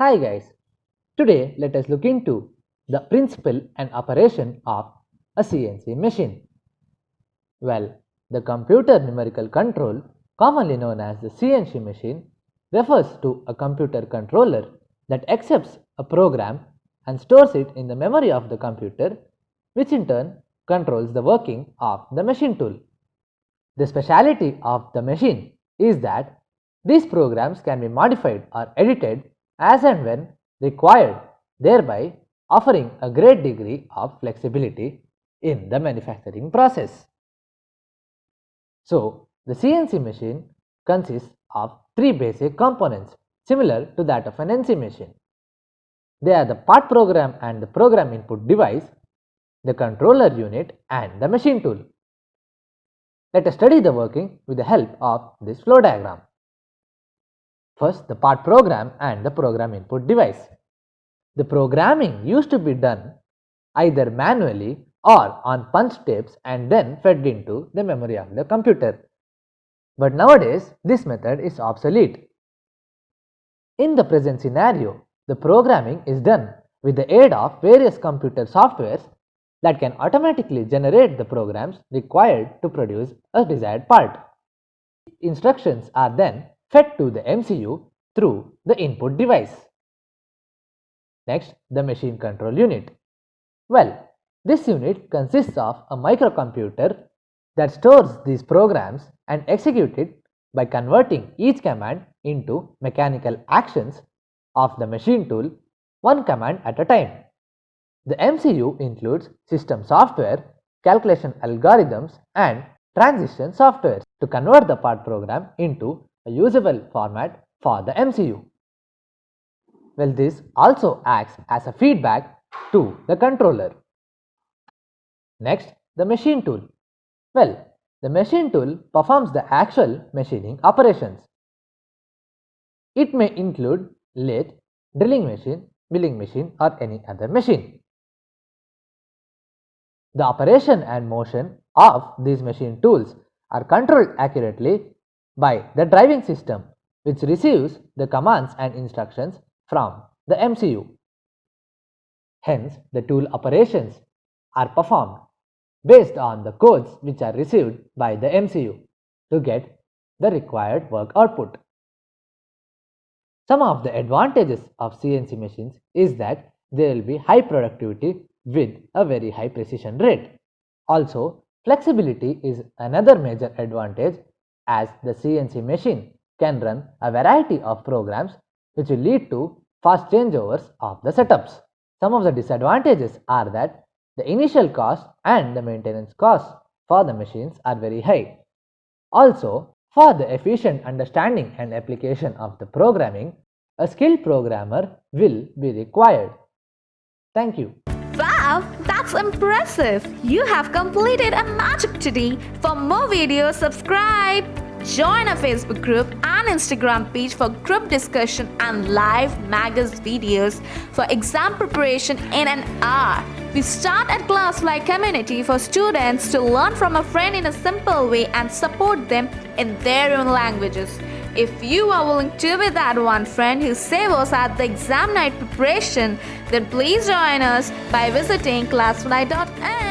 Hi guys, today let us look into the principle and operation of a CNC machine. Well, the computer numerical control, commonly known as the CNC machine, refers to a computer controller that accepts a program and stores it in the memory of the computer, which in turn controls the working of the machine tool. The speciality of the machine is that these programs can be modified or edited as and when required, thereby offering a great degree of flexibility in the manufacturing process. So, the CNC machine consists of three basic components similar to that of an NC machine. They are the part program and the program input device, the controller unit and the machine tool. Let us study the working with the help of this flow diagram. First, the part program and the program input device. The programming used to be done either manually or on punch tapes and then fed into the memory of the computer. But nowadays, this method is obsolete. In the present scenario, the programming is done with the aid of various computer softwares that can automatically generate the programs required to produce a desired part. Instructions are then fed to the MCU through the input device. Next, the machine control unit. Well, this unit consists of a microcomputer that stores these programs and executes it by converting each command into mechanical actions of the machine tool, one command at a time. The MCU includes system software, calculation algorithms and transition software to convert the part program into a usable format for the MCU. Well, this also acts as a feedback to the controller. Next, the machine tool. Well, the machine tool performs the actual machining operations. It may include lathe, drilling machine, milling machine or any other machine. The operation and motion of these machine tools are controlled accurately by the driving system, which receives the commands and instructions from the MCU. Hence, the tool operations are performed based on the codes which are received by the MCU to get the required work output. Some of the advantages of CNC machines is that there will be high productivity with a very high precision rate. Also, flexibility is another major advantage as the CNC machine can run a variety of programs which will lead to fast changeovers of the setups. Some of the disadvantages are that the initial cost and the maintenance costs for the machines are very high. Also, for the efficient understanding and application of the programming, a skilled programmer will be required. Thank you. Wow, that's impressive! You have completed a magic today. For more videos, subscribe. Join our Facebook group and Instagram page for group discussion and live magazine videos for exam preparation in an hour. We start at ClassFly community for students to learn from a friend in a simple way and support them in their own languages. If you are willing to be that one friend who saves us at the exam night preparation, then please join us by visiting classfly.in.